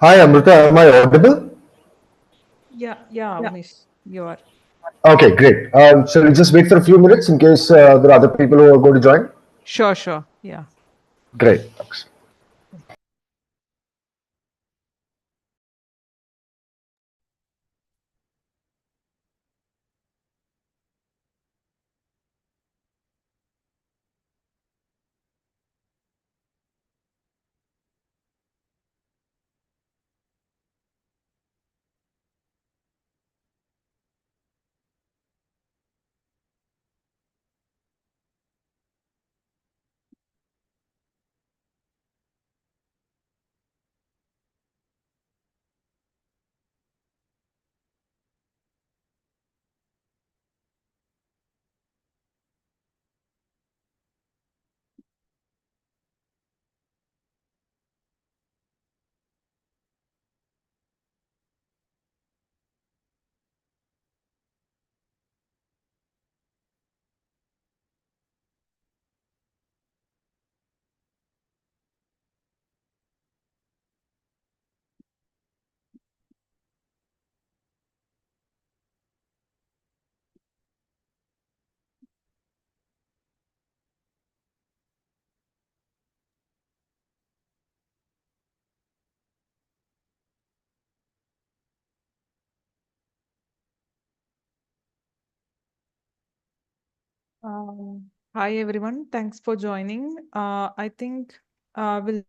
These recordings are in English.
Hi, Amrita. Am I audible? Yeah, Umesh, you are. Okay, great. Shall we just wait for a few minutes in case there are other people who are going to join? Sure. Yeah. Great. Thanks. Hi everyone. Thanks for joining. I think we'll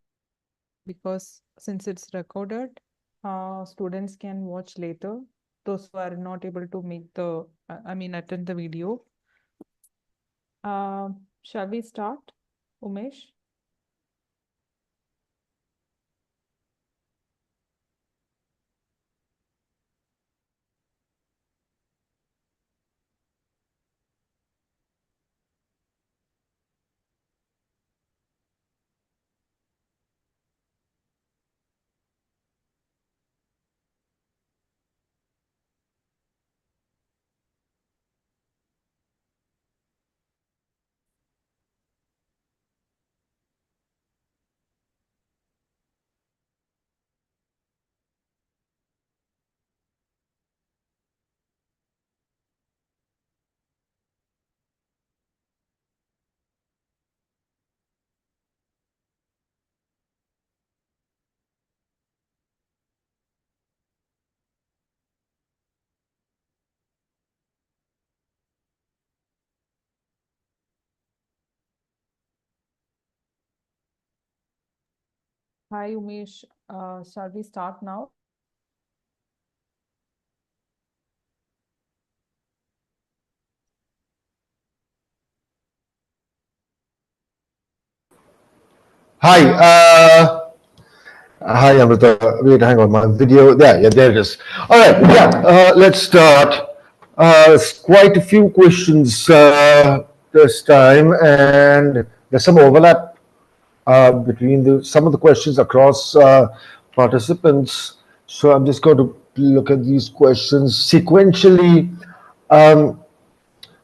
because since it's recorded, students can watch later. Those who are not able to make attend the video. Shall we start, Umesh? Hi Umesh. Shall we start now? Hi. Hi, Amrita. Wait, hang on. My video. Yeah, there it is. All right. Yeah. Let's start. Quite a few questions this time, and there's some overlap between some of the questions across participants. So I'm just going to look at these questions sequentially. Um,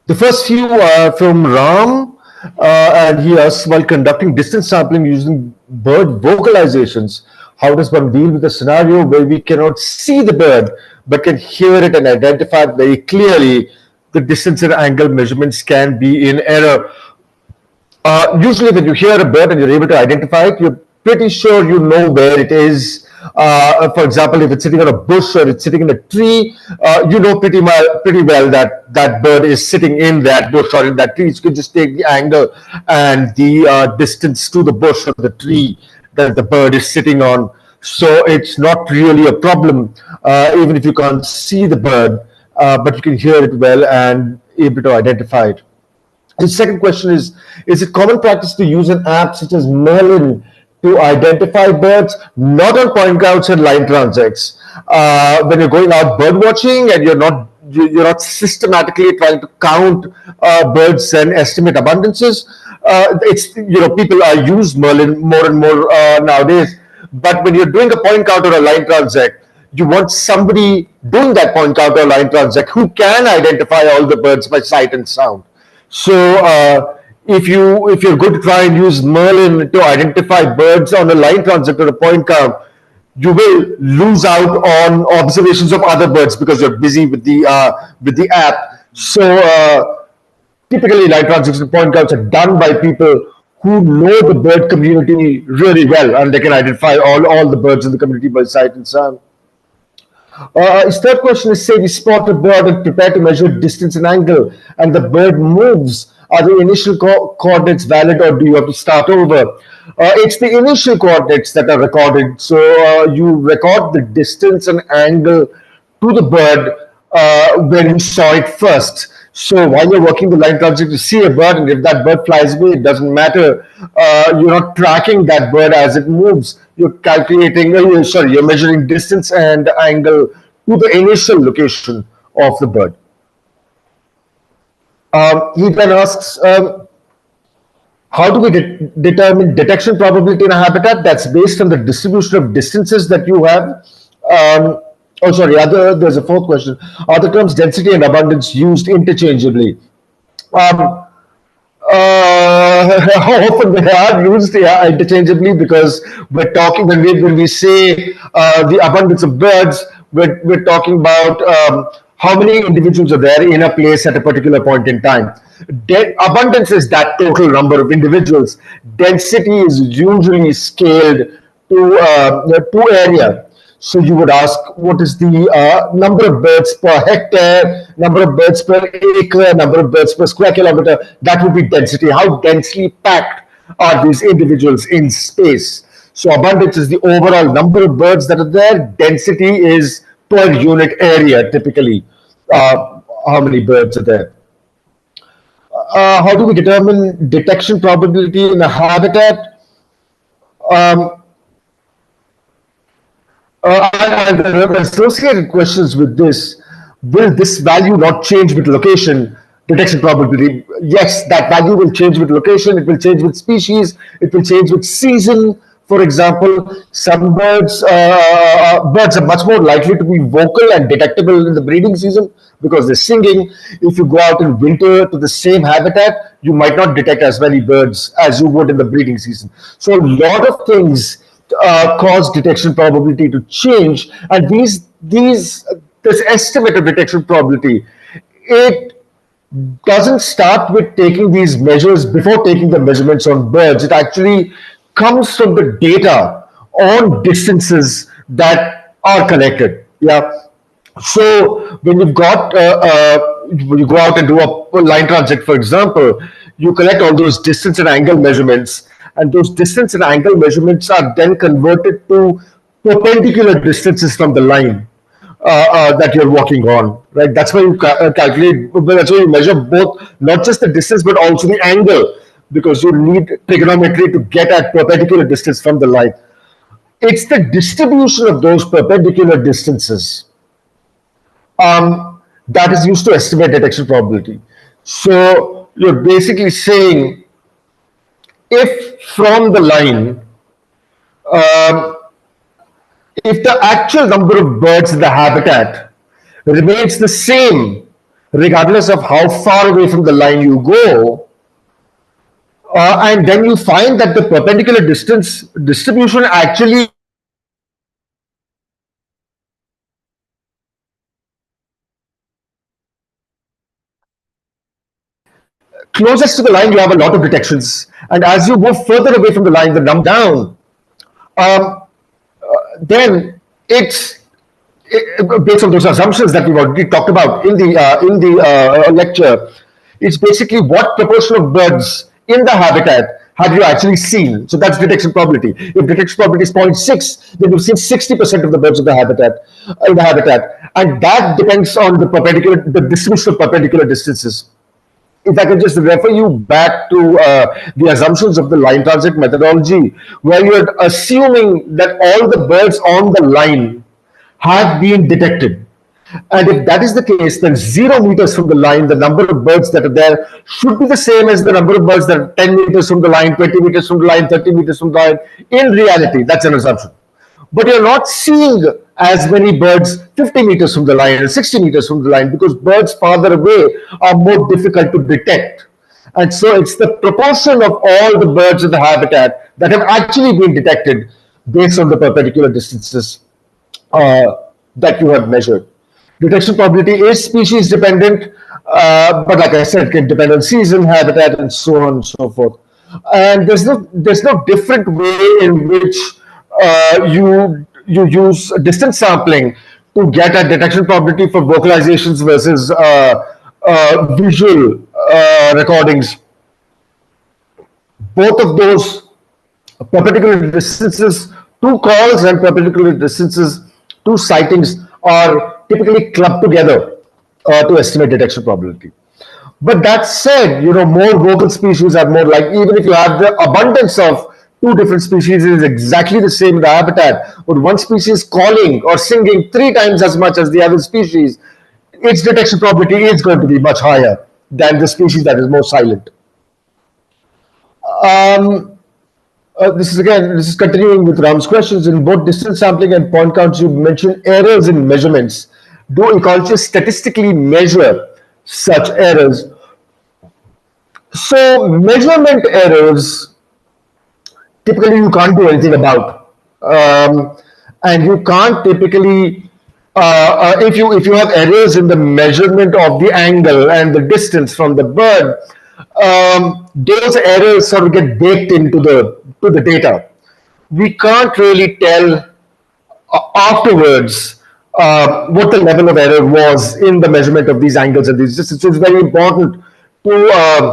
The first few are from Ram, and he asks, while conducting distance sampling using bird vocalizations, how does one deal with a scenario where we cannot see the bird but can hear it and identify it very clearly? The distance and angle measurements can be in error. Usually, when you hear a bird and you're able to identify it, you're pretty sure you know where it is. For example, if it's sitting on a bush or it's sitting in a tree, you know pretty well that that bird is sitting in that bush or in that tree. So you can just take the angle and the distance to the bush or the tree that the bird is sitting on. So it's not really a problem, even if you can't see the bird, but you can hear it well and able to identify it. The second question is it common practice to use an app such as Merlin to identify birds, not on point clouds and line transects? When you're going out bird watching and you're not systematically trying to count birds and estimate abundances. It's people use Merlin more and more nowadays. But when you're doing a point count or a line transect, you want somebody doing that point count or line transect who can identify all the birds by sight and sound. So if you're going to try and use Merlin to identify birds on a line transect or a point count, you will lose out on observations of other birds because you're busy with the app. So typically, light transition point clouds are done by people who know the bird community really well, and they can identify all the birds in the community by sight and sound. His third question is, say we spot a bird and prepare to measure distance and angle, and the bird moves. Are the initial coordinates valid, or do you have to start over? It's the initial coordinates that are recorded. So you record the distance and angle to the bird when you saw it first. So while you're working the line transit, you see a bird, and if that bird flies away, it doesn't matter. You're not tracking that bird as it moves. You're calculating, you're measuring distance and angle to the initial location of the bird. He then asks, how do we determine detection probability in a habitat? That's based on the distribution of distances that you have. There's a fourth question. Are the terms density and abundance used interchangeably? How often they are used interchangeably, because we're talking, when we say the abundance of birds, we're talking about how many individuals are there in a place at a particular point in time. Abundance is that total number of individuals. Density is usually scaled to area. So you would ask, what is the number of birds per hectare, number of birds per acre, number of birds per square kilometer? That would be density. How densely packed are these individuals in space? So abundance is the overall number of birds that are there. Density is per unit area, typically, how many birds are there. How do we determine detection probability in a habitat? And associated questions with this: will this value not change with location? Detection probability: yes, that value will change with location. It will change with species. It will change with season. For example, some birds are much more likely to be vocal and detectable in the breeding season because they're singing. If you go out in winter to the same habitat, you might not detect as many birds as you would in the breeding season. So a lot of things cause detection probability to change, and this estimate of detection probability, it doesn't start with taking these measures before taking the measurements on birds. It actually comes from the data on distances that are collected. Yeah. So when you've got when you go out and do a line transit, for example, you collect all those distance and angle measurements, and those distance and angle measurements are then converted to perpendicular distances from the line that you're walking on, right? That's why you calculate, that's why you measure both, not just the distance, but also the angle, because you need trigonometry to get at perpendicular distance from the line. It's the distribution of those perpendicular distances that is used to estimate detection probability. So you're basically saying, if from the line, if the actual number of birds in the habitat remains the same, regardless of how far away from the line you go, and then you find that the perpendicular distance distribution actually closest to the line, you have a lot of detections, and as you move further away from the line, the number down, then it's based on those assumptions that we've already talked about in the lecture. It's basically what proportion of birds in the habitat have you actually seen. So that's detection probability. If detection probability is 0.6, then you've seen 60% of the birds of the habitat and that depends on the distribution of perpendicular distances. If I could just refer you back to the assumptions of the line transit methodology, where you're assuming that all the birds on the line have been detected. And if that is the case, then 0 meters from the line, the number of birds that are there should be the same as the number of birds that are 10 meters from the line, 20 meters from the line, 30 meters from the line. In reality, that's an assumption. But you're not seeing as many birds 50 meters from the line and 60 meters from the line, because birds farther away are more difficult to detect. And so it's the proportion of all the birds in the habitat that have actually been detected based on the perpendicular distances uh, that you have measured. Detection probability is species dependent, but like I said, can depend on season, habitat, and so on and so forth. And there's no different way in which you use distance sampling to get a detection probability for vocalizations versus visual recordings. Both of those perpendicular distances to calls and perpendicular distances to sightings are typically clubbed together to estimate detection probability. But that said, more vocal species are more like, even if you have the abundance of two different species, it is exactly the same in the habitat. But one species calling or singing three times as much as the other species, its detection probability is going to be much higher than the species that is more silent. Um, this is continuing with Ram's questions. In both distance sampling and point counts, you mentioned errors in measurements. Do ecologists statistically measure such errors? So measurement errors, typically you can't do anything about, and you can't typically, if you have errors in the measurement of the angle and the distance from the bird, those errors sort of get baked into the data. We can't really tell afterwards what the level of error was in the measurement of these angles and these distances. So it's very important to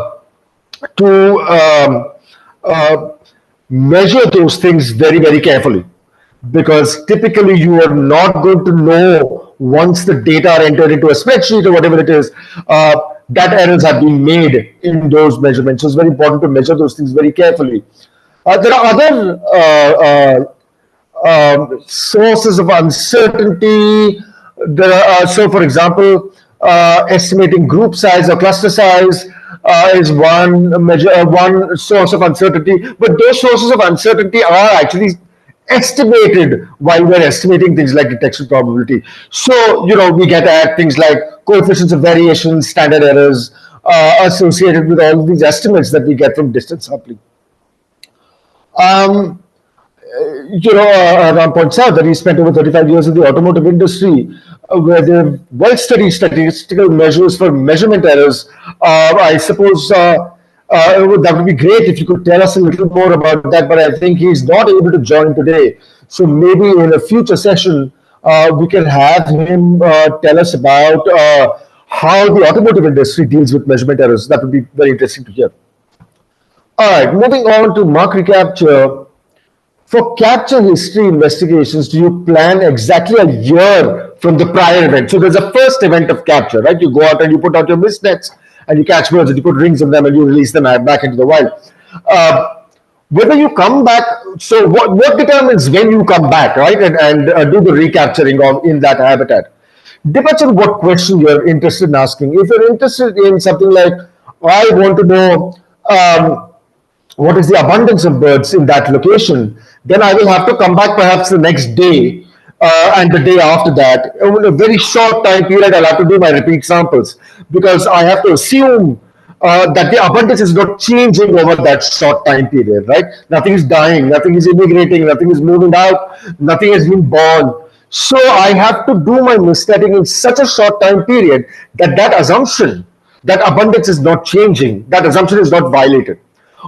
measure those things very, very carefully, because typically you are not going to know once the data are entered into a spreadsheet or whatever it is, that errors have been made in those measurements. So it's very important to measure those things very carefully. There are other sources of uncertainty. So, for example, estimating group size or cluster size is one source of uncertainty. But those sources of uncertainty are actually estimated while we're estimating things like detection probability. So, we get at things like coefficients of variation, standard errors associated with all of these estimates that we get from distance sampling. Um, Ram points out that he spent over 35 years in the automotive industry, where there are well-studied statistical measures for measurement errors. I suppose that would be great if you could tell us a little more about that, but I think he's not able to join today. So maybe in a future session, we can have him tell us about how the automotive industry deals with measurement errors. That would be very interesting to hear. All right, moving on to mark recapture. For capture history investigations, do you plan exactly a year from the prior event? So there's a first event of capture, right? You go out and you put out your mist nets and you catch birds and you put rings on them and you release them back into the wild. Whether you come back, so what determines when you come back, right? And do the recapturing in that habitat? Depends on what question you're interested in asking. If you're interested in something like, I want to know, what is the abundance of birds in that location, then I will have to come back perhaps the next day and the day after that. In a very short time period, I'll have to do my repeat samples, because I have to assume that the abundance is not changing over that short time period, right? Nothing is dying, nothing is immigrating, nothing is moving out, nothing has been born. So I have to do my missetting in such a short time period that that assumption, that abundance is not changing, that assumption is not violated.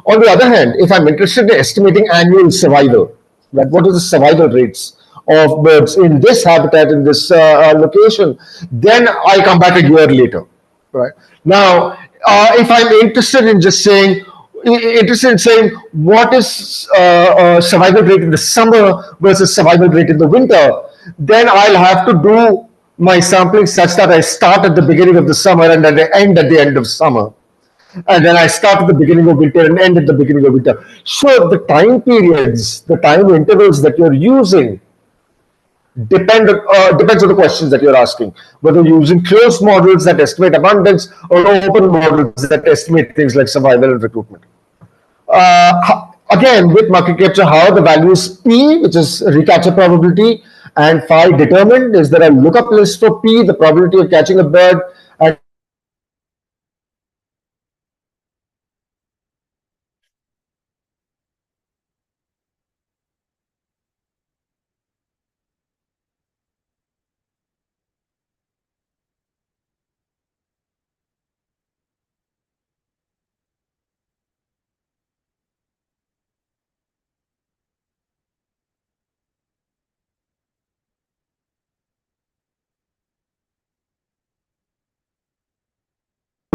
On the other hand, if I'm interested in estimating annual survival, like what is the survival rates of birds in this habitat, in this location, then I come back a year later, right? Now, if I'm interested in saying what is survival rate in the summer versus survival rate in the winter, then I'll have to do my sampling such that I start at the beginning of the summer and then I end at the end of summer, and then I start at the beginning of winter and end at the beginning of winter. So the time periods, the time intervals that you're using depends on the questions that you're asking. Whether you're using closed models that estimate abundance or open models that estimate things like survival and recruitment. Again, with market capture, how the values P, which is recapture probability, and phi determined? Is there a lookup list for P, the probability of catching a bird, and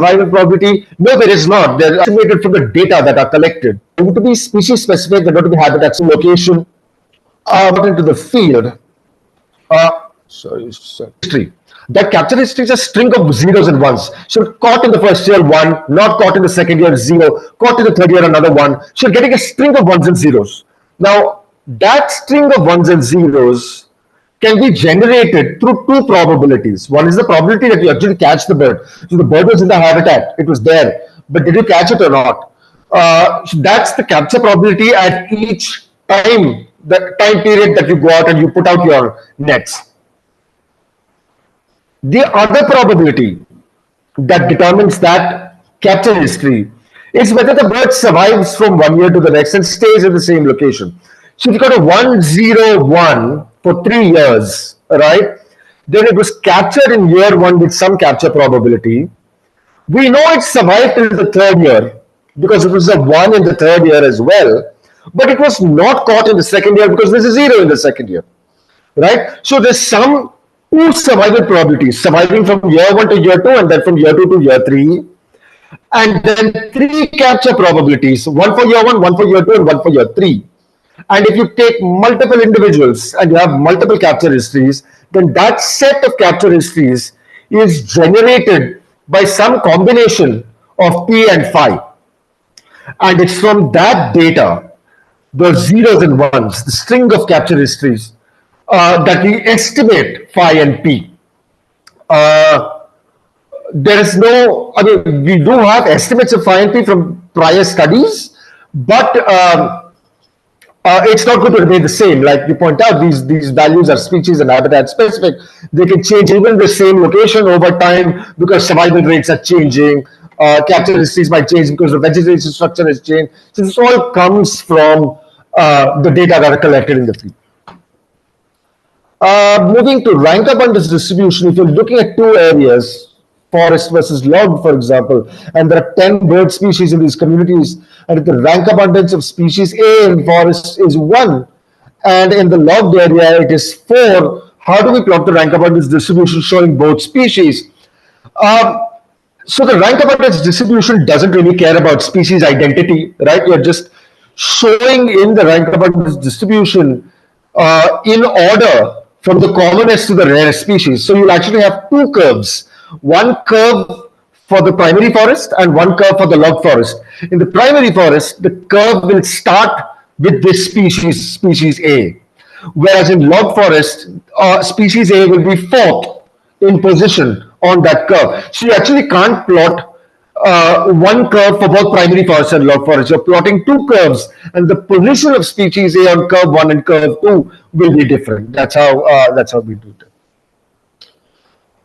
survival probability? No, there is not. They're estimated from the data that are collected. They're going to be species specific, they're going to be habitat location, into the field. History. That capture history is a string of zeros and ones. So caught in the first year, one, not caught in the second year, zero, caught in the third year, another one. So you're getting a string of ones and zeros. Now, that string of ones and zeros can be generated through two probabilities. One is the probability that you actually catch the bird. So the bird was in the habitat, it was there, but did you catch it or not? So that's the capture probability at each time, the time period that you go out and you put out your nets. The other probability that determines that capture history is whether the bird survives from one year to the next and stays in the same location. So if you got a 101 for 3 years, right? Then it was captured in year one with some capture probability. We know it survived till the third year because it was a 1 in the third year as well, but it was not caught in the second year because there's a 0 in the second year, right? So there's some two survival probabilities, surviving from year 1 to year 2 and then from year 2 to year 3, and then 3 capture probabilities, one for year 1, one for year 2, and one for year 3. And if you take multiple individuals and you have multiple capture histories, then that set of capture histories is generated by some combination of P and phi. And it's from that data, the zeros and ones, the string of capture histories, that we estimate phi and P. There is no, I mean, we do have estimates of phi and P from prior studies, but it's not going to remain the same. Like you point out, these values are species and habitat specific. They can change even the same location over time because survival rates are changing. Capture histories might change because the vegetation structure has changed. So this all comes from the data that are collected in the field. Moving to rank abundance distribution, if you're looking at two areas, forest versus log, for example, and there are 10 bird species in these communities, and if the rank abundance of species A in forest is 1, and in the logged area it is 4, how do we plot the rank abundance distribution showing both species? So the rank abundance distribution doesn't really care about species identity, right? You're just showing in the rank abundance distribution in order from the commonest to the rarest species. So you'll actually have two curves. One curve for the primary forest and one curve for the log forest. In the primary forest, the curve will start with this species A. Whereas in log forest, species A will be fourth in position on that curve. So you actually can't plot one curve for both primary forest and log forest. You're plotting two curves, and the position of species A on curve 1 and curve 2 will be different. That's how we do it.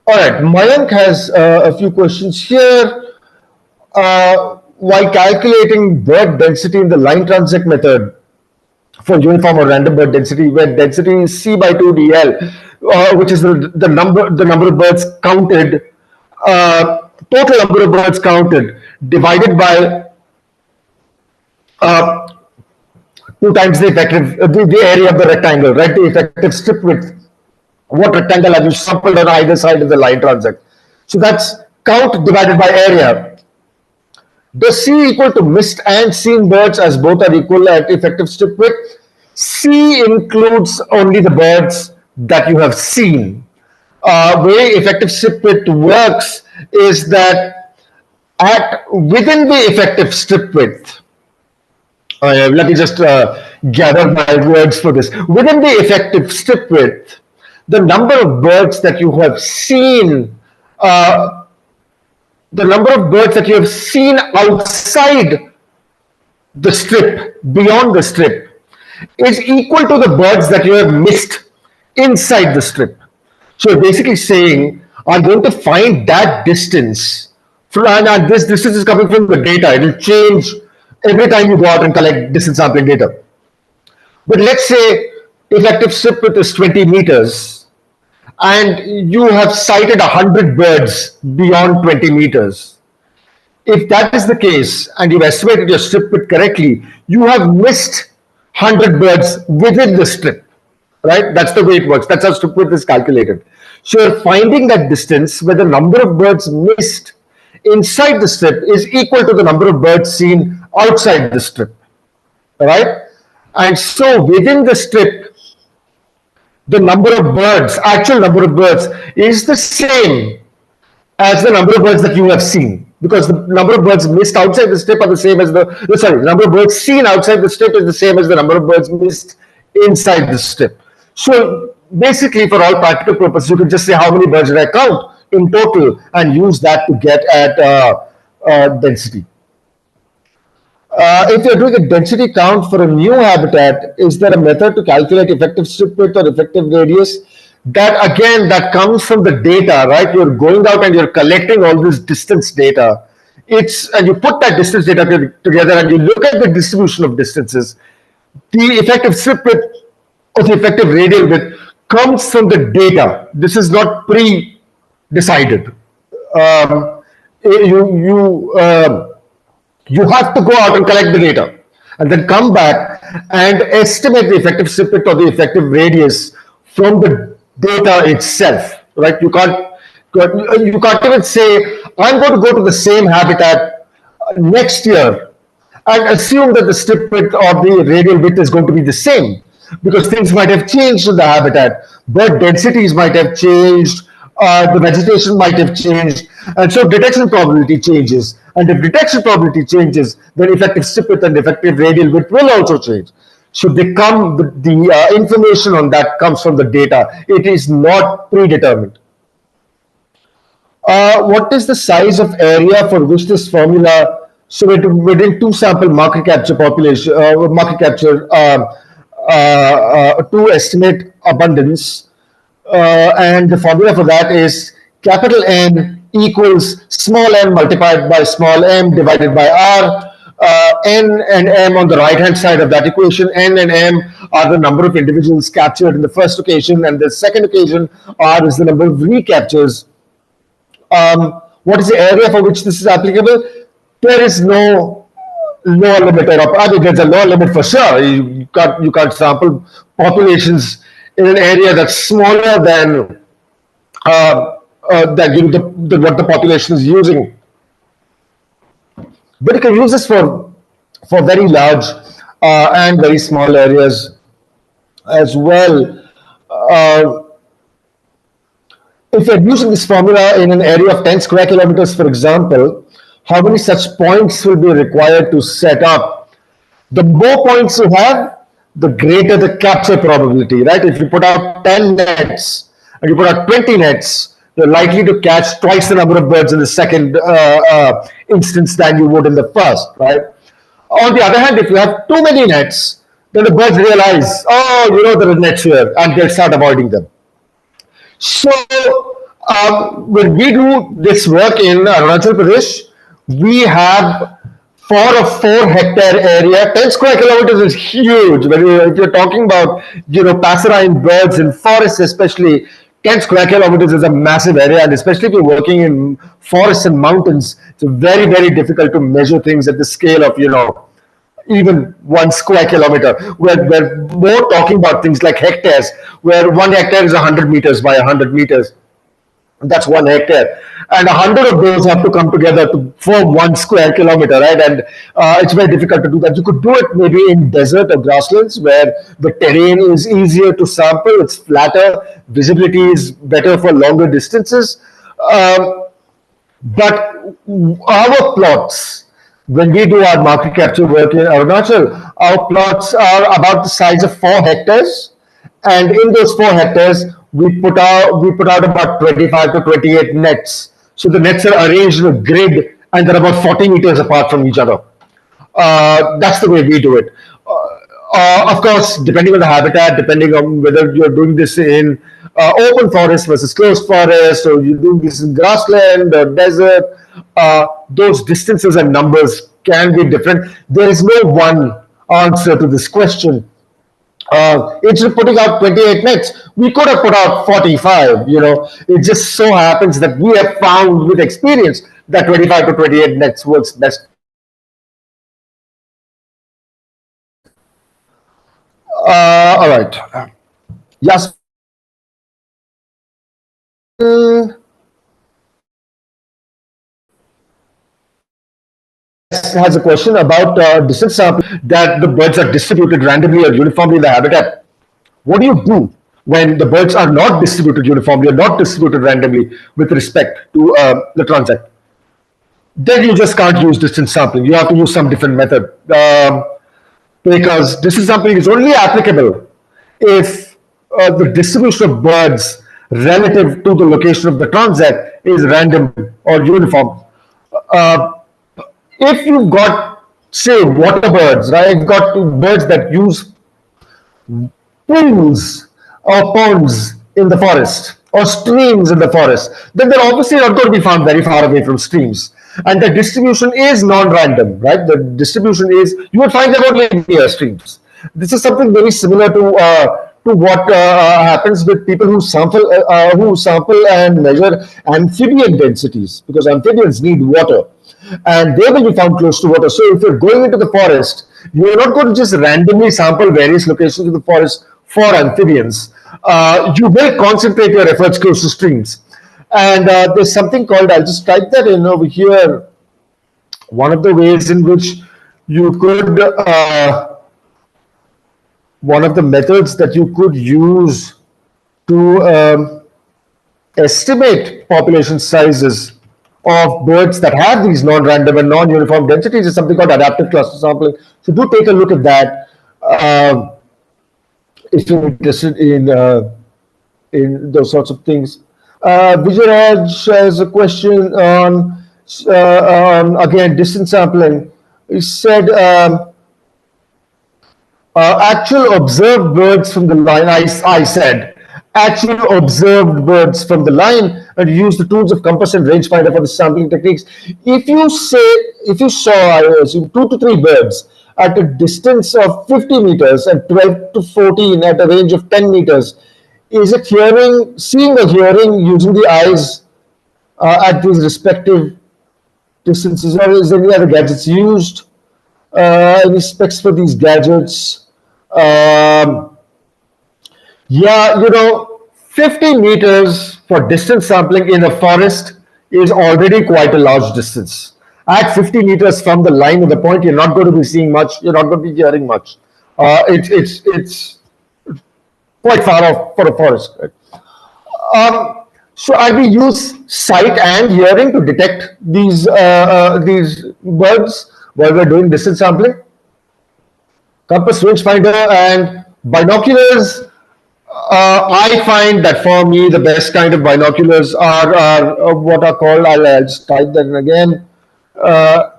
All right, Mayank has a few questions here. While calculating bird density in the line transect method for uniform or random bird density, where density is C by 2 DL, which is the number of birds counted, total number of birds counted, divided by 2 times the effective the area of the rectangle, right? The effective strip width. What rectangle have you sampled on either side of the line transect? So that's count divided by area. Does C equal to missed and seen birds as both are equal at effective strip width? C includes only the birds that you have seen. Way effective strip width works is that within the effective strip width, let me just gather my words for this. Within the effective strip width, the number of birds that you have seen, outside the strip, beyond the strip, is equal to the birds that you have missed inside the strip. So you're basically saying, I'm going to find that distance, and this distance is coming from the data. It will change every time you go out and collect distance sampling data. But let's say effective strip width is 20 meters, and you have sighted 100 birds beyond 20 meters. If that is the case, and you've estimated your strip width correctly, you have missed 100 birds within the strip, right? That's the way it works. That's how strip width is calculated. So you're finding that distance where the number of birds missed inside the strip is equal to the number of birds seen outside the strip, right? And so within the strip, the number of birds, actual number of birds, is the same as the number of birds that you have seen, because the number of birds missed outside the strip are the same as the number of birds seen outside the strip is the same as the number of birds missed inside the strip. So basically, for all practical purposes, you can just say how many birds did I count in total and use that to get at density. If you're doing a density count for a new habitat, is there a method to calculate effective strip width or effective radius? That again, that comes from the data, right? You're going out and you're collecting all this distance data. And you put that distance data together and you look at the distribution of distances. The effective strip width or the effective radial width comes from the data. This is not pre-decided. Um, you you you have to go out and collect the data and then come back and estimate the effective strip width or the effective radius from the data itself, right? You can't even say, I'm going to go to the same habitat next year and assume that the strip width or the radial width is going to be the same, because things might have changed in the habitat. Bird densities might have changed, the vegetation might have changed, and so detection probability changes. And if detection probability changes, then effective strip width and effective radial width will also change. So the information on that comes from the data. It is not predetermined. What is the size of area for which this formula? So within two sample market capture population, to estimate abundance, and the formula for that is capital N equals small m multiplied by small m divided by r. N and m on the right hand side of that equation. N and m are the number of individuals captured in the first occasion, and the second occasion, r is the number of recaptures. What is the area for which this is applicable? There is no lower limit, or I mean, there's a lower limit for sure. You can't sample populations in an area that's smaller than what the population is using. But you can use this for very large and very small areas as well. If you're using this formula in an area of 10 square kilometers, for example, how many such points will be required to set up? The more points you have, the greater the capture probability, right? If you put out 10 nets and you put out 20 nets, you're likely to catch twice the number of birds in the second instance than you would in the first, right? On the other hand, if you have too many nets, then the birds realize, oh, there are nets here, and they'll start avoiding them. So when we do this work in Arunachal Pradesh, we have for a 4-hectare area, 10 square kilometers is huge. If you're talking about passerine birds in forests, especially 10 square kilometers is a massive area, and especially if you're working in forests and mountains, it's very, very difficult to measure things at the scale of even 1 square kilometer. We're more talking about things like hectares, where 1 hectare is 100 meters by 100 meters. That's 1 hectare. And 100 of those have to come together to form 1 square kilometer, right? And it's very difficult to do that. You could do it maybe in desert or grasslands where the terrain is easier to sample, it's flatter, visibility is better for longer distances. But our plots, when we do our market capture work in Arunachal, our plots are about the size of 4 hectares. And in those 4 hectares, we put out about 25 to 28 nets. So the nets are arranged in a grid and they're about 40 meters apart from each other. That's the way we do it. Of course, depending on the habitat, depending on whether you're doing this in open forest versus closed forest, or you're doing this in grassland or desert, those distances and numbers can be different. There is no one answer to this question. Instead of putting out 28 nets, we could have put out 45. It just so happens that we have found with experience that 25 to 28 nets works best. All right. Yes. has a question about distance sampling, that the birds are distributed randomly or uniformly in the habitat. What do you do when the birds are not distributed uniformly or not distributed randomly with respect to the transect? Then you just can't use distance sampling. You have to use some different method, because distance sampling is only applicable if the distribution of birds relative to the location of the transect is random or uniform. Uh, if you've got, say, water birds, right? You've got birds that use pools or ponds in the forest or streams in the forest, then they're obviously not going to be found very far away from streams. And the distribution is non-random, right? The distribution is, you will find them only near streams. This is something very similar to what happens with people who sample and measure amphibian densities, because amphibians need water and they will be found close to water. So if you're going into the forest, you are not going to just randomly sample various locations of the forest for amphibians. You will concentrate your efforts close to streams. And there's something called, I'll just type that in over here. One of the ways in which you could, one of the methods that you could use to estimate population sizes of birds that have these non-random and non-uniform densities is something called adaptive cluster sampling. So do take a look at that if you're interested in those sorts of things. Vijayaraj has a question on again distance sampling. He said actual observed birds from the line. I said actual observed birds from the line, and use the tools of compass and rangefinder for the sampling techniques. If you saw, I assume, 2 to 3 birds at a distance of 50 meters and 12 to 14 at a range of 10 meters, is it seeing or hearing using the eyes at these respective distances, or is there any other gadgets used? Any specs for these gadgets? Yeah, 50 meters for distance sampling in a forest is already quite a large distance. At 50 meters from the line of the point, you're not going to be seeing much, you're not going to be hearing much. It's quite far off for a forest. Right? So I will use sight and hearing to detect these birds while we're doing distance sampling. Compass, rangefinder, and binoculars. I find that for me the best kind of binoculars are what are called, I'll just type that in again, are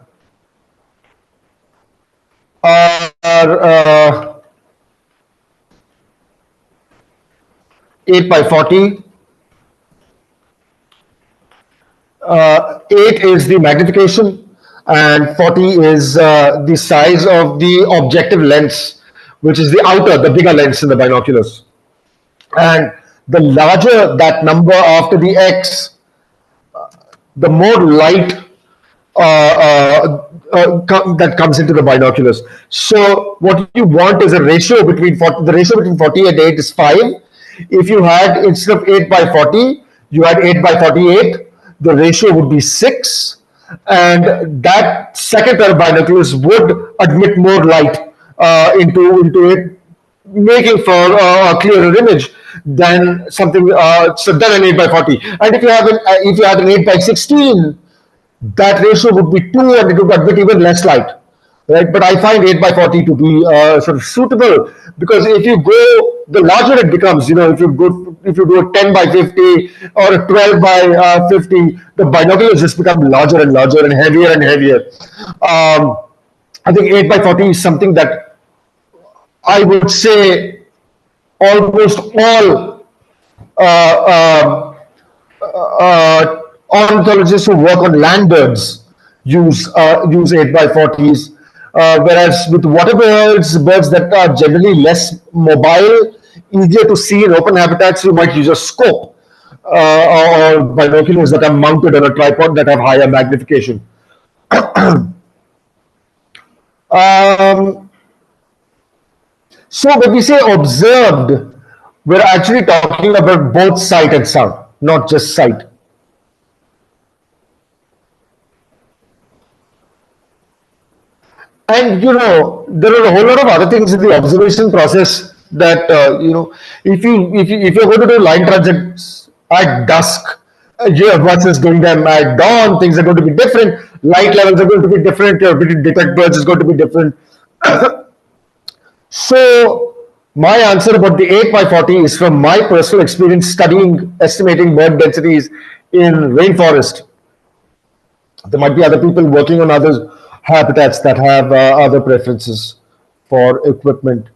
8 by 40. 8 is the magnification and 40 is the size of the objective lens, which is the bigger lens in the binoculars. And the larger that number after the X, the more light that comes into the binoculars. So what you want is a ratio between 40, the ratio between 40 and 8 is 5. If you had, instead of 8 by 40, you had 8 by 48, the ratio would be 6. And that second pair of binoculars would admit more light into it, making for a clearer image than something than an 8 by 40. And if you had an 8 by 16, that ratio would be 2 and it would admit even less light. Right? But I find 8 by 40 to be sort of suitable, because if you go, the larger it becomes, if you do a 10 by 50 or a 12 by 50, the binoculars just become larger and larger and heavier and heavier. I think 8 by 40 is something that I would say almost all ornithologists who work on land birds use 8 by 40s. Whereas with water birds that are generally less mobile, easier to see in open habitats, you might use a scope or binoculars that are mounted on a tripod that have higher magnification. So when we say observed, we're actually talking about both sight and sound, not just sight. And there are a whole lot of other things in the observation process that if you're going to do line transits at dusk, versus doing them at dawn, things are going to be different. Light levels are going to be different. Your ability to detect birds is going to be different. So my answer about the 8 by 40 is from my personal experience studying estimating bird densities in rainforest. There might be other people working on other habitats that have other preferences for equipment.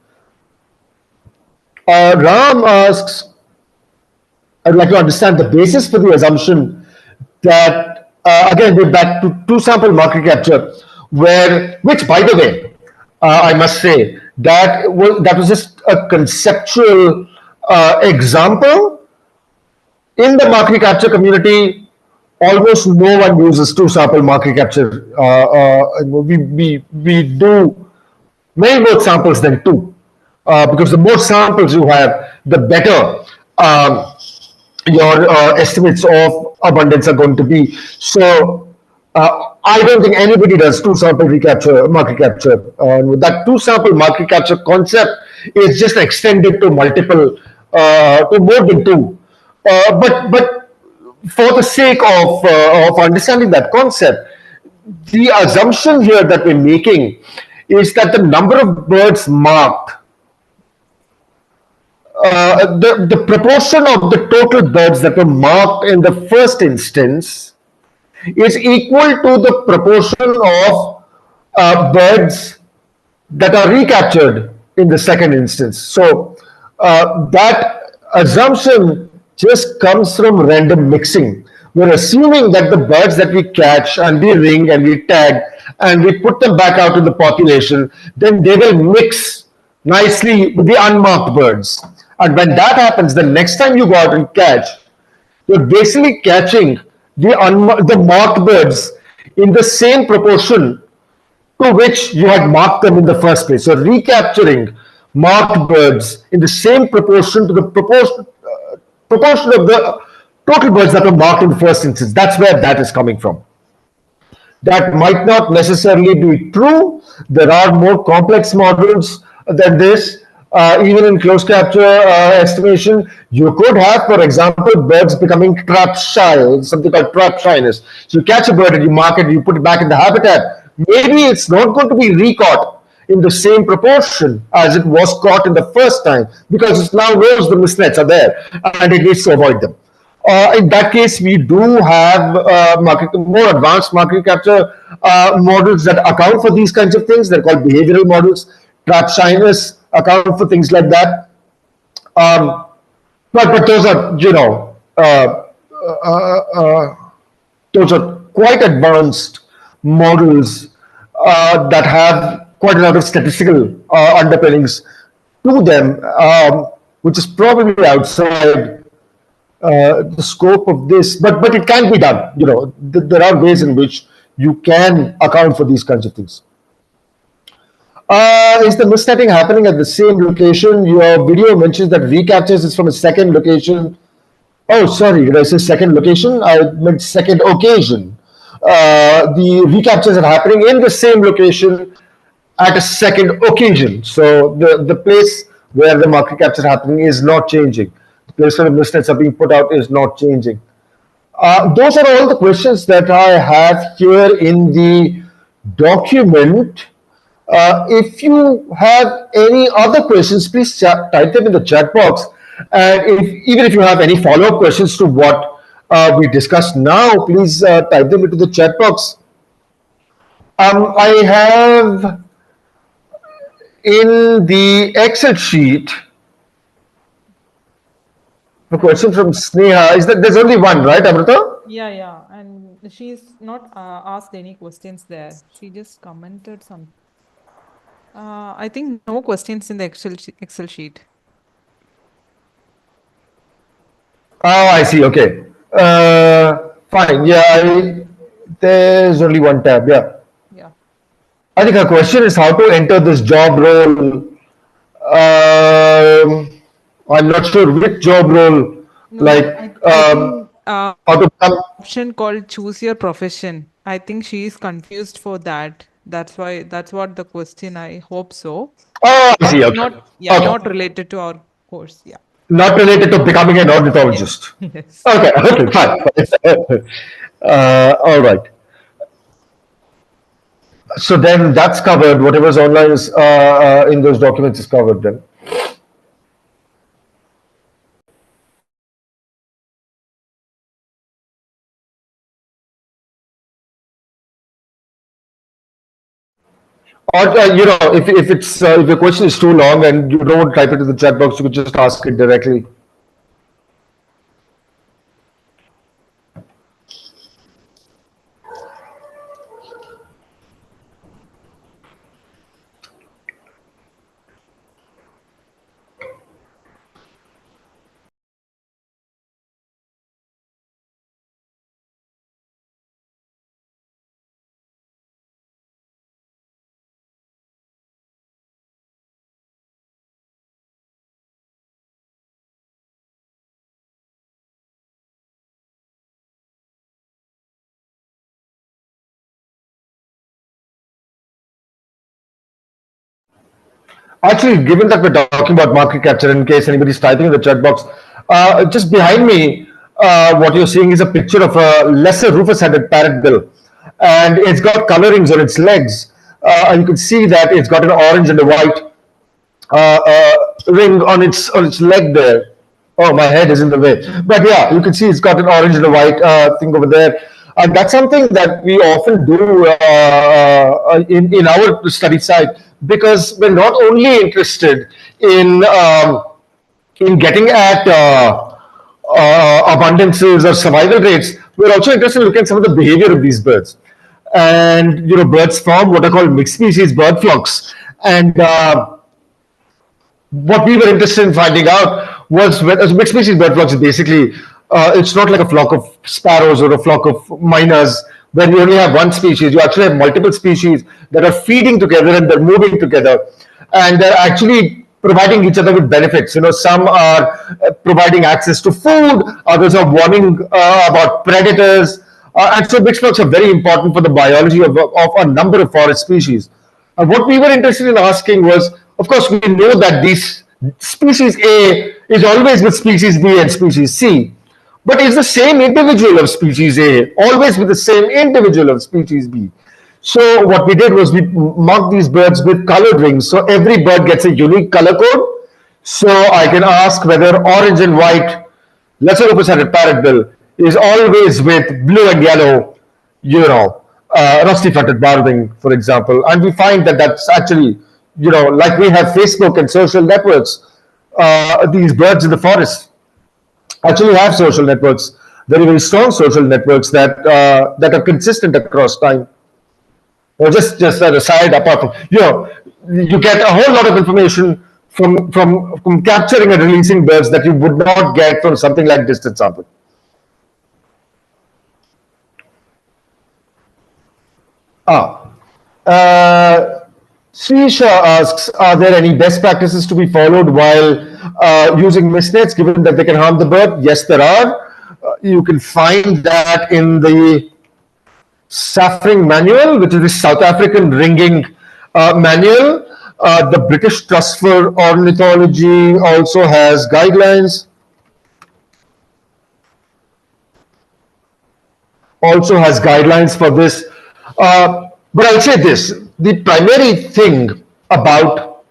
Ram asks, I'd like to understand the basis for the assumption that, again, we're back to two sample market capture, which, by the way, I must say, that was just a conceptual example. In the market capture community, almost no one uses two sample market capture. We do many more samples than two, because the more samples you have, the better your estimates of abundance are going to be. So I don't think anybody does two sample recapture, market capture. That two sample market capture concept is just extended to multiple, to more than two. But for the sake of understanding that concept, the assumption here that we're making is that the number of birds marked, the proportion of the total birds that were marked in the first instance is equal to the proportion of birds that are recaptured in the second instance. So that assumption just comes from random mixing. We're assuming that the birds that we catch and we ring and we tag and we put them back out in the population, then they will mix nicely with the unmarked birds. And when that happens, the next time you go out and catch, you're basically catching the marked birds in the same proportion to which you had marked them in the first place. So recapturing marked birds in the same proportion to the proportion of the total birds that were marked in the first instance. That's where that is coming from. That might not necessarily be true. There are more complex models than this. Even in close capture estimation, you could have, for example, birds becoming trap shy, something called trap shyness. So you catch a bird and you mark it, you put it back in the habitat. Maybe it's not going to be recaught in the same proportion as it was caught in the first time, because it now knows the misnets are there and it needs to avoid them. In that case, we do have more advanced market capture models that account for these kinds of things. They're called behavioral models. Trap shyness account for things like that. But those are those are quite advanced models that have quite a lot of statistical underpinnings to them, which is probably outside the scope of this, but it can be done. There are ways in which you can account for these kinds of things. Is the misnetting happening at the same location? Your video mentions that recaptures is from a second location. Oh, sorry, did I say second location? I meant second occasion. The recaptures are happening in the same location at a second occasion. So the place where the market capture is happening is not changing. The place where the misnets are being put out is not changing. Those are all the questions that I have here in the document. If you have any other questions, please type them in the chat box. And even if you have any follow-up questions to what we discussed now, please type them into the chat box. I have in the Excel sheet a question from Sneha. Is that there's only one, right, Amrita? Yeah, and she's not asked any questions there. She just commented some. I think no questions in the Excel sheet. Oh, I see. Okay. Fine. Yeah, there's only one tab. Yeah. Yeah. I think her question is how to enter this job role. I'm not sure which job role. No, Like, I think how to become. option called choose your profession. I think she is confused for that. That's what the question. I hope so. Oh, I Not see. Okay. not yeah, Okay. not related to our course. Yeah. Not related to becoming an Yes. ornithologist. Yes. Okay. Okay. Fine. All right. So then that's covered. Whatever's online is in those documents is covered then. Or if your question is too long and you don't want to type it in the chat box, you could just ask it directly. Actually, given that we're talking about market capture, in case anybody's typing in the chat box, just behind me, what you're seeing is a picture of a lesser rufous-headed parrotbill, and it's got colorings on its legs. And you can see that it's got an orange and a white ring on its leg there. Oh, my head is in the way. But yeah, you can see it's got an orange and a white thing over there. And that's something that we often do in our study site, because we're not only interested in getting at abundances or survival rates, we're also interested in looking at some of the behavior of these birds. And birds form what are called mixed species bird flocks. And what we were interested in finding out was whether mixed species bird flocks is basically it's not like a flock of sparrows or a flock of miners where you only have one species. You actually have multiple species that are feeding together and they're moving together, and they're actually providing each other with benefits. Some are providing access to food, others are warning about predators, and so mixed flocks are very important for the biology of a number of forest species. And what we were interested in asking was, of course, we know that this species A is always with species B and species C, but is the same individual of species A always with the same individual of species B? So what we did was we marked these birds with colored rings. So every bird gets a unique color code. So I can ask whether orange and white lesser represented parrotbill is always with blue and yellow, rusty-fronted barbing, for example. And we find that that's actually, like we have Facebook and social networks, these birds in the forest actually have social networks, very, very strong social networks that are consistent across time. Or just an aside, apart from, you get a whole lot of information from capturing and releasing birds that you would not get from something like distance sampling. Ah, Srisha asks, are there any best practices to be followed while using mist nets, given that they can harm the bird? Yes, there are. You can find that in the Saffring Manual, which is the South African ringing manual. The British Trust for Ornithology also has guidelines. Also has guidelines for this. But I'll say this, the primary thing about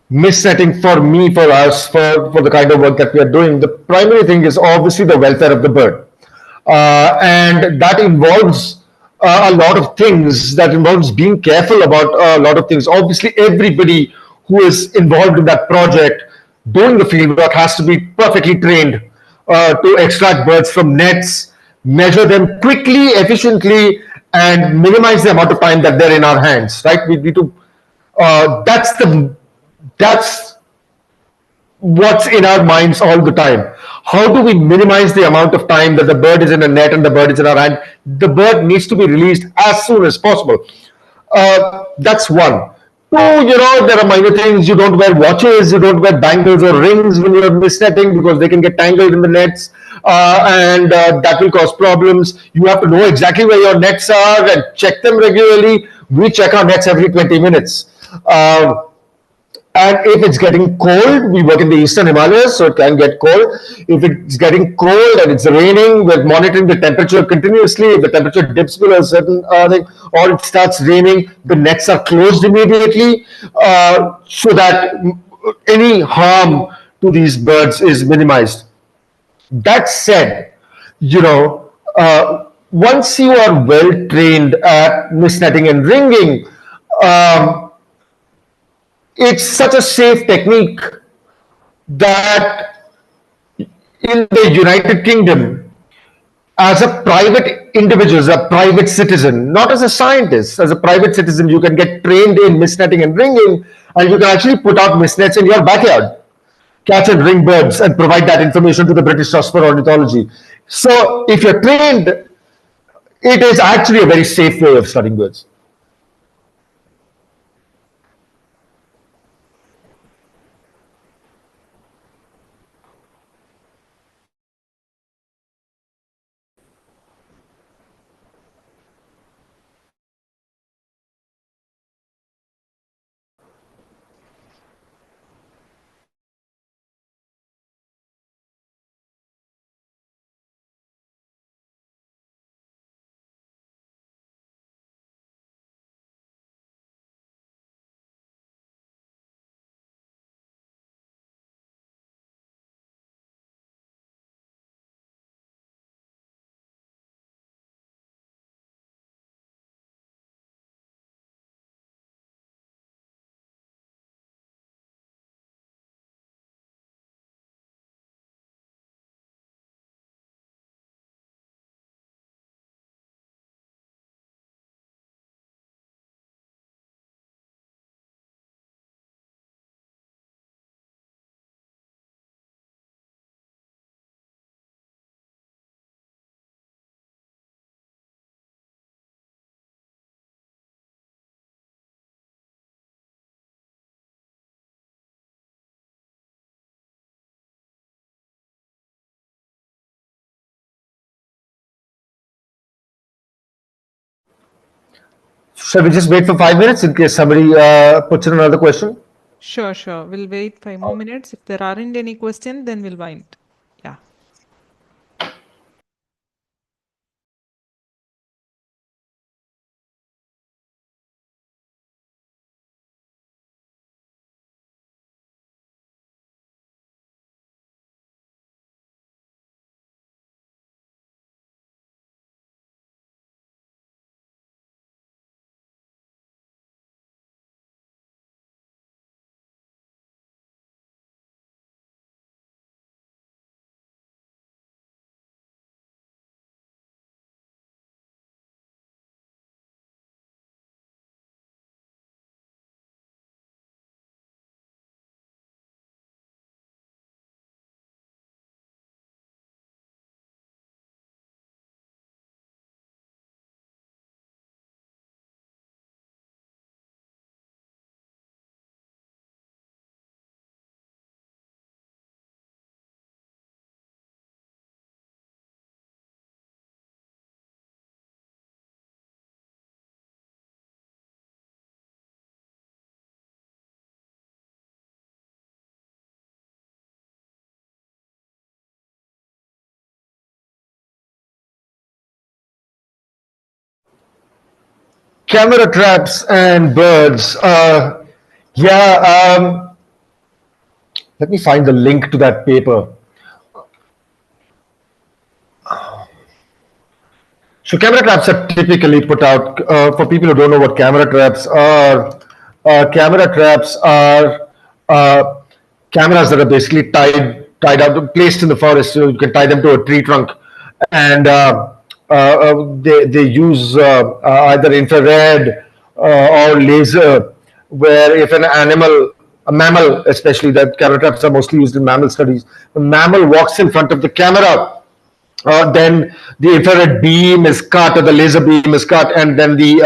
mist netting for me, for us, for the kind of work that we are doing, the primary thing is obviously the welfare of the bird. And that involves a lot of things, that involves being careful about a lot of things. Obviously, everybody who is involved in that project doing the fieldwork has to be perfectly trained to extract birds from nets, measure them quickly, efficiently, and minimize the amount of time that they're in our hands, right? We need to, that's what's in our minds all the time. How do we minimize the amount of time that the bird is in a net and the bird is in our hand? The bird needs to be released as soon as possible. That's one. Two, there are minor things. You don't wear watches, you don't wear bangles or rings when you're mist netting because they can get tangled in the nets. and that will cause problems. You have to know exactly where your nets are and check them regularly. We check our nets every 20 minutes. And if it's getting cold, we work in the eastern Himalayas, so it can get cold. If it's getting cold and it's raining, we're monitoring the temperature continuously. If the temperature dips below a certain thing, or it starts raining, the nets are closed immediately, so that any harm to these birds is minimized. That said, once you are well trained at mist netting and ringing, um, it's such a safe technique that in the United Kingdom, as a private individual, as a private citizen, not as a scientist, as a private citizen, you can get trained in mist netting and ringing, and you can actually put out mist nets in your backyard, catch and ring birds, and provide that information to the British Trust for Ornithology. So, if you're trained, it is actually a very safe way of studying birds. Shall we just wait for 5 minutes in case somebody puts in another question? Sure, sure. We'll wait 5 more minutes. If there aren't any questions, then we'll wind. Yeah. Camera traps and birds. Yeah, let me find the link to that paper. So camera traps are typically put out, for people who don't know what camera traps are. Camera traps are cameras that are basically tied out, placed in the forest. So you can tie them to a tree trunk, and they use either infrared or laser. Where if an animal, a mammal especially, that camera traps are mostly used in mammal studies. The mammal walks in front of the camera, then the infrared beam is cut or the laser beam is cut, and then the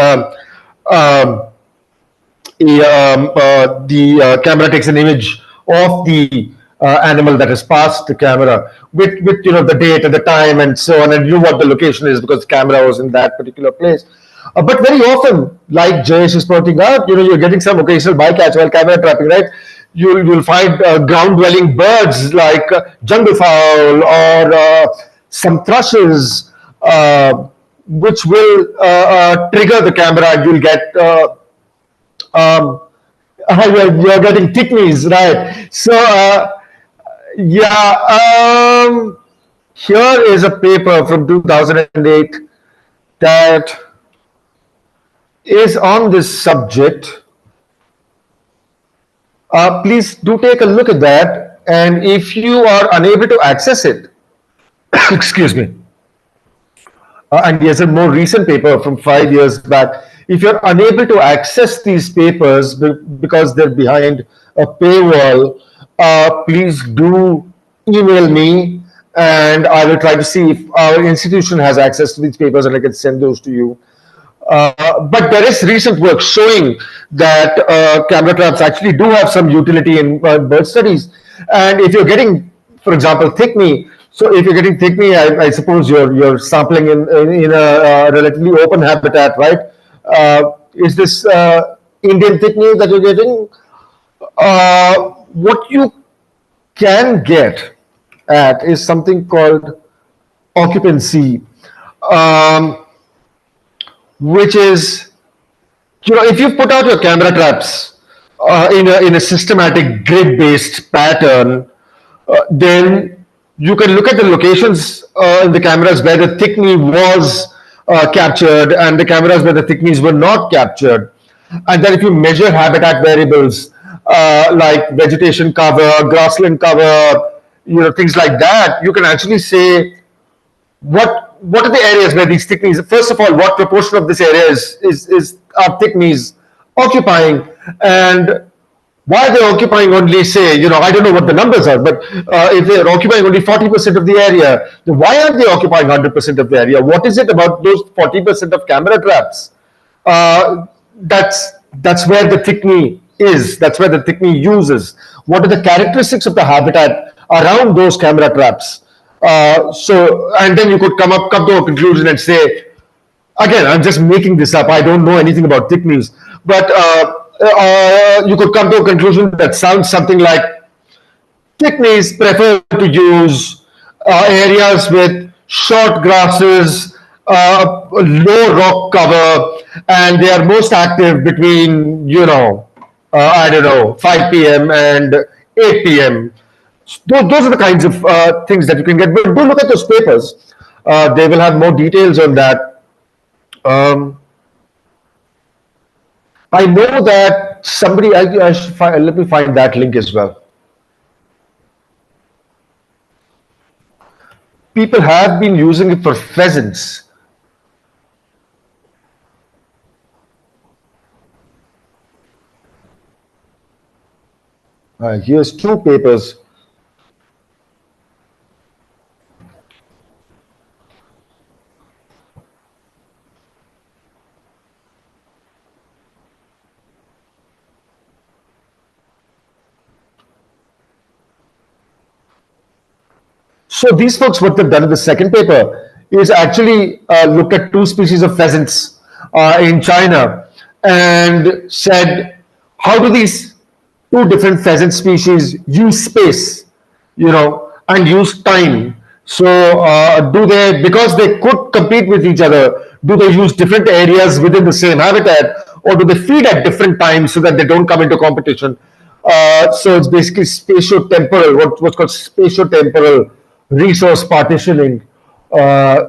camera takes an image of the animal that has passed the camera with the date and the time and so on, and you know what the location is because the camera was in that particular place. But very often, like Jayesh is pointing out, you're getting some occasional bycatch while camera trapping, right? You'll find ground-dwelling birds like jungle fowl or some thrushes, which will trigger the camera, and you'll get um, you're getting tickneys, right? So yeah, here is a paper from 2008 that is on this subject. Please do take a look at that, and if you are unable to access it, excuse me, and there's a more recent paper from 5 years back. If you're unable to access these papers because they're behind a paywall, please do email me, and I will try to see if our institution has access to these papers and I can send those to you. But there is recent work showing that camera traps actually do have some utility in bird studies. And if you're getting, for example, thickney, so if you're getting thickney, I suppose you're sampling in a relatively open habitat, right? Is this Indian thickney that you're getting? What you can get at is something called occupancy, um, which is if you put out your camera traps in a systematic grid-based pattern, then you can look at the locations in the cameras where the thickney was captured and the cameras where the thickneys were not captured. And then if you measure habitat variables like vegetation cover, grassland cover, things like that, you can actually say what are the areas where these thickneys, first of all, what proportion of this area is are thickneys occupying, and why they're occupying only, say, I don't know what the numbers are, but if they're occupying only 40% of the area, then why aren't they occupying 100% of the area? What is it about those 40% of camera traps? That's where the thickney is. That's where the thickney uses. What are the characteristics of the habitat around those camera traps? And then you could come to a conclusion and say, again, I'm just making this up. I don't know anything about thickneys, but you could come to a conclusion that sounds something like thickneys prefer to use areas with short grasses, low rock cover, and they are most active between, I don't know, 5 p.m. and 8 p.m. Those are the kinds of things that you can get. But do look at those papers. They will have more details on that. I know that somebody, I should find, let me find that link as well. People have been using it for pheasants. Here's two papers. So these folks, what they've done in the second paper is actually looked at two species of pheasants in China and said, how do these two different pheasant species use space, and use time? So do they, because they could compete with each other, do they use different areas within the same habitat, or do they feed at different times so that they don't come into competition? So it's basically spatio-temporal, what's called spatio-temporal resource partitioning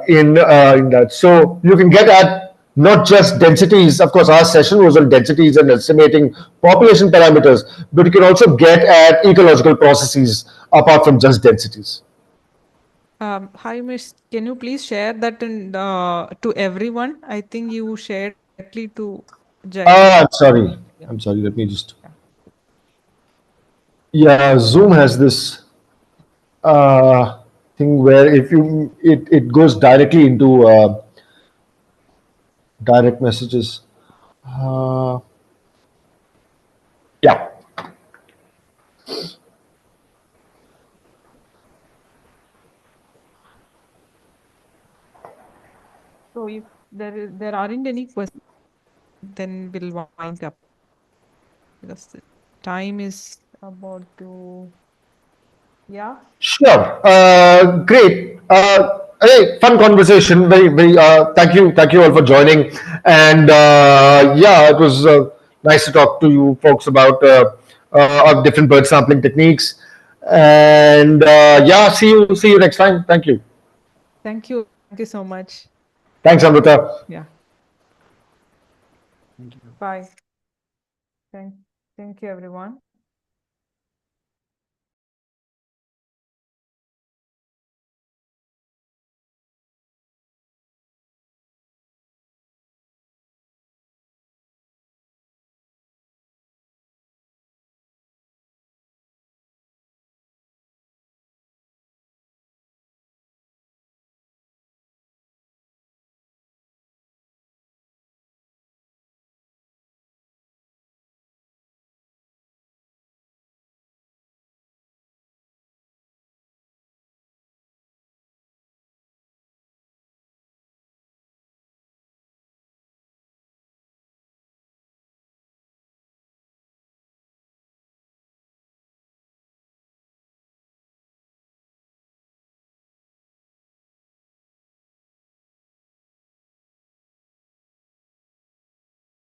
in that. So you can get at not just densities. Of course, our session was on densities and estimating population parameters, but you can also get at ecological processes apart from just densities. Hi, Umesh. Can you please share that to everyone? I think you shared directly to Jayesh. I'm sorry. Yeah. I'm sorry. Let me just. Yeah, Zoom has this thing where if it goes directly into direct messages. Uh, yeah. So if there aren't any questions, then we'll wind up because the time is about to, yeah. Sure. Great. Hey, fun conversation. Very. Thank you all for joining. And yeah, it was nice to talk to you folks about different bird sampling techniques. And yeah, see you next time. Thank you. Thank you. Thank you so much. Thanks, Amrita. Yeah. Bye. Thank you, everyone.